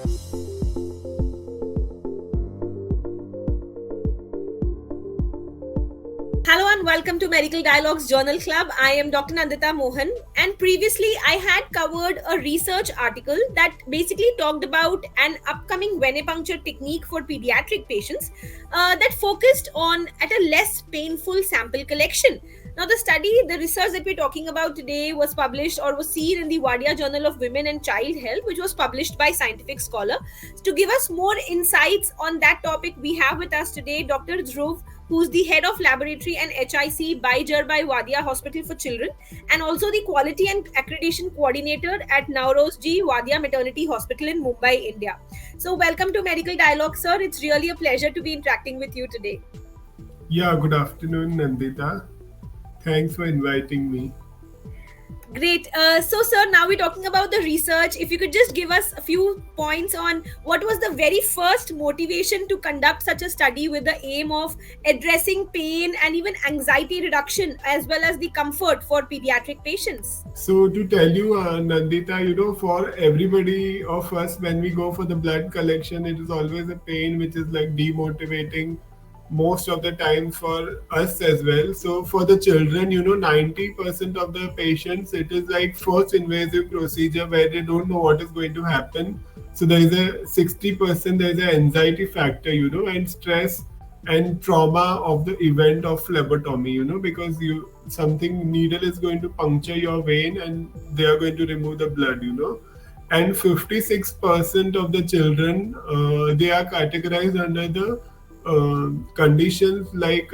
Hello and welcome to Medical Dialogues Journal Club. I am Dr. Nandita Mohan, and previously I had covered a research article that basically talked about an upcoming venipuncture technique for pediatric patients that focused on at a less painful sample collection. Now, the research that we're talking about today was published or was seen in the Wadia Journal of Women and Child Health, which was published by Scientific Scholar. To give us more insights on that topic, we have with us today Dr. Dhruv, who's the head of laboratory and HIC by Jerbai Wadia Hospital for Children, and also the quality and accreditation coordinator at Nowrosjee Wadia Maternity Hospital in Mumbai, India. So welcome to Medical Dialogue, sir. It's really a pleasure to be interacting with you today. Yeah, good afternoon, Nandita. Thanks for inviting me. Great. So, sir, now we're talking about the research. If you could just give us a few points on what was the very first motivation to conduct such a study with the aim of addressing pain and even anxiety reduction as well as the comfort for pediatric patients. So, to tell you, Nandita, for everybody of us, when we go for the blood collection, it is always a pain which is like demotivating most of the time for us as well. So for the children, 90% of the patients, it is like first invasive procedure where they don't know what is going to happen. So there is a 60%, there is an anxiety factor, and stress and trauma of the event of phlebotomy, because something needle is going to puncture your vein and they are going to remove the blood, and 56% of the children, they are categorized under the conditions like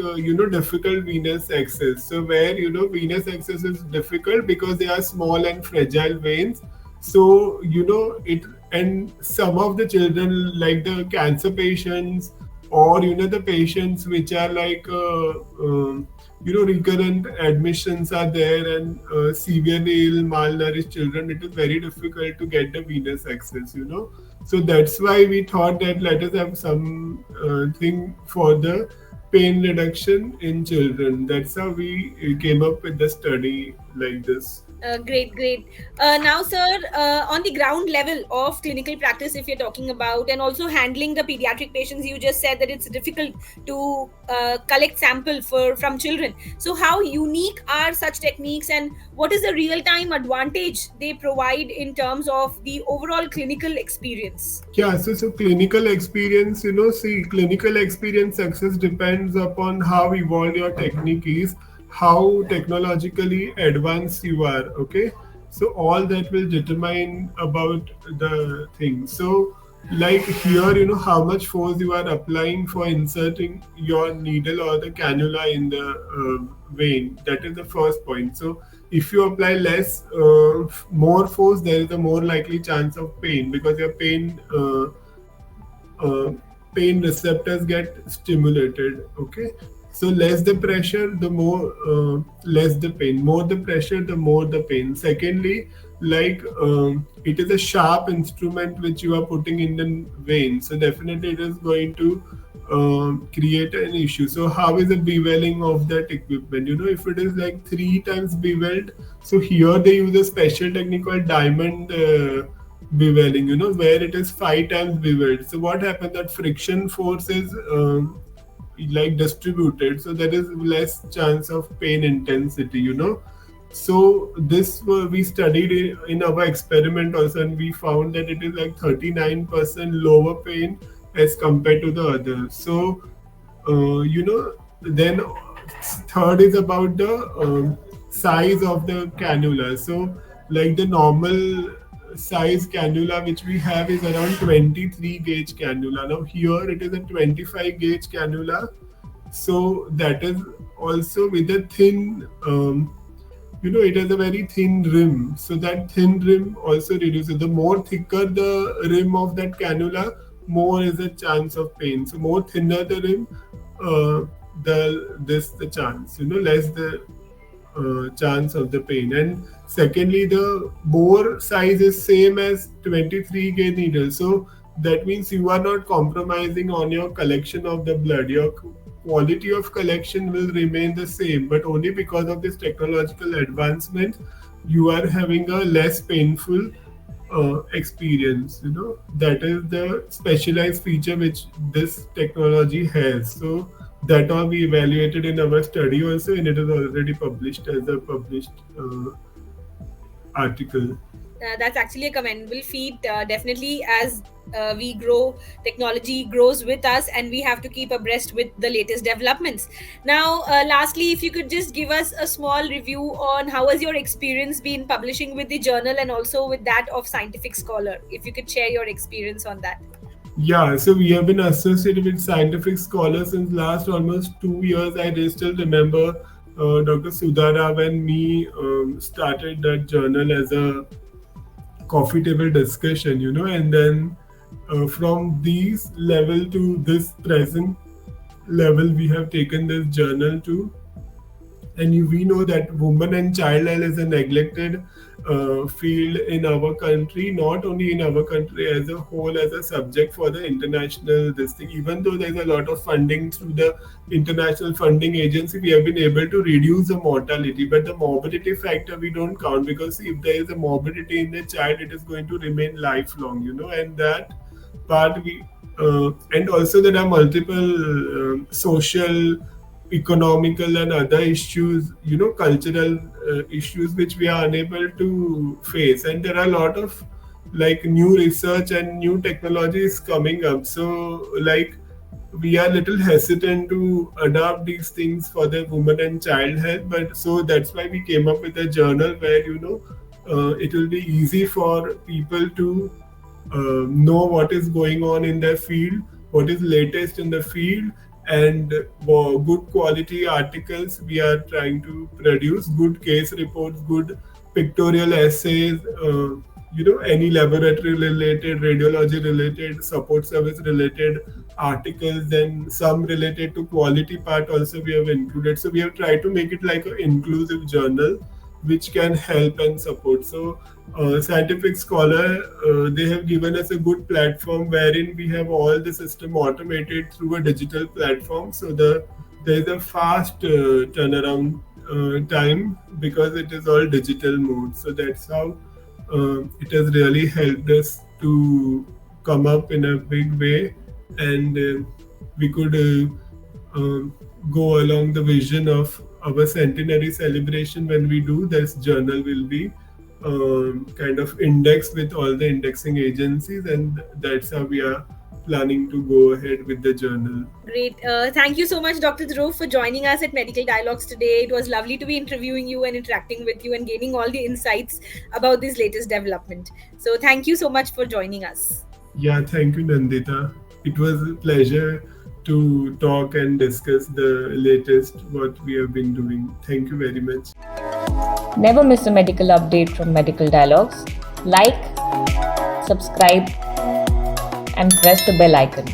difficult venous access. So where venous access is difficult because they are small and fragile veins. So it, and some of the children like the cancer patients or the patients which are like recurrent admissions are there, and severely ill malnourished children, it is very difficult to get the venous access. So that's why we thought that let us have some thing for the pain reduction in children. That's how we came up with the study like this. Great. Now, sir, on the ground level of clinical practice, if you're talking about, and also handling the pediatric patients, you just said that it's difficult to collect sample from children. So how unique are such techniques, and what is the real-time advantage they provide in terms of the overall clinical experience? Yeah, so clinical experience, clinical experience success depends upon how evolved your technique is, how technologically advanced you are. Okay, so all that will determine about the thing. So like here, how much force you are applying for inserting your needle or the cannula in the vein. That is the first point. So if you apply less, more force, there is a more likely chance of pain because your pain receptors get stimulated. Okay, so less the pressure, the more less the pain. More the pressure, the more the pain. Secondly, like it is a sharp instrument which you are putting in the vein, so definitely it is going to create an issue. So how is the bewelling of that equipment? If it is like 3 times bewelled, so here they use a special technique called diamond bewelling, where it is 5 times bewelled. So what happens, that friction force is like distributed, so there is less chance of pain intensity. So this we studied in our experiment also, and we found that it is like 39% lower pain as compared to the others. So then third is about the size of the cannula. So like the normal size cannula which we have is around 23 gauge cannula. Now here it is a 25 gauge cannula, so that is also with a thin it has a very thin rim, so that thin rim also reduces. The more thicker the rim of that cannula, more is a chance of pain. So more thinner the rim, the chance, less the chance of the pain. And secondly, the bore size is same as 23 gauge needle, so that means you are not compromising on your collection of the blood. Your quality of collection will remain the same, but only because of this technological advancement you are having a less painful experience. That is the specialized feature which this technology has. So that all we evaluated in our study also, and it is already published as a published article. That's actually a commendable feat. Definitely, as we grow, technology grows with us, and we have to keep abreast with the latest developments. Now, lastly, if you could just give us a small review on how has your experience been publishing with the journal and also with that of Scientific Scholar, if you could share your experience on that. Yeah, so we have been associated with scientific scholars since last almost 2 years. I still remember Dr. Sudhara when me started that journal as a coffee table discussion, and then from these level to this present level, we have taken this journal to, and we know that women and child health is a neglected field in our country, not only in our country as a whole, as a subject for the international this thing. Even though there's a lot of funding through the international funding agency, we have been able to reduce the mortality, but the morbidity factor we don't count, because if there is a morbidity in the child, it is going to remain lifelong, and that part we and also there are multiple social, economical and other issues, cultural issues which we are unable to face, and there are a lot of like new research and new technologies coming up. So like we are little hesitant to adopt these things for the women and child health, but so that's why we came up with a journal where it will be easy for people to know what is going on in their field, what is latest in the field, and good quality articles we are trying to produce, good case reports, good pictorial essays, any laboratory related, radiology related, support service related articles, then some related to quality part also we have included. So we have tried to make it like an inclusive journal which can help and support. So Scientific Scholar, they have given us a good platform wherein we have all the system automated through a digital platform. So there is a fast turnaround time because it is all digital mode. So that's how it has really helped us to come up in a big way, and we could go along the vision of our centenary celebration. When we do this, journal will be kind of indexed with all the indexing agencies, and that's how we are planning to go ahead with the journal. Great. Thank you so much, Dr. Dhruv, for joining us at Medical Dialogues today. It was lovely to be interviewing you and interacting with you and gaining all the insights about this latest development. So, thank you so much for joining us. Yeah, thank you, Nandita. It was a pleasure to talk and discuss the latest what we have been doing. Thank you very much. Never miss a medical update from Medical Dialogues. Like, subscribe, and press the bell icon.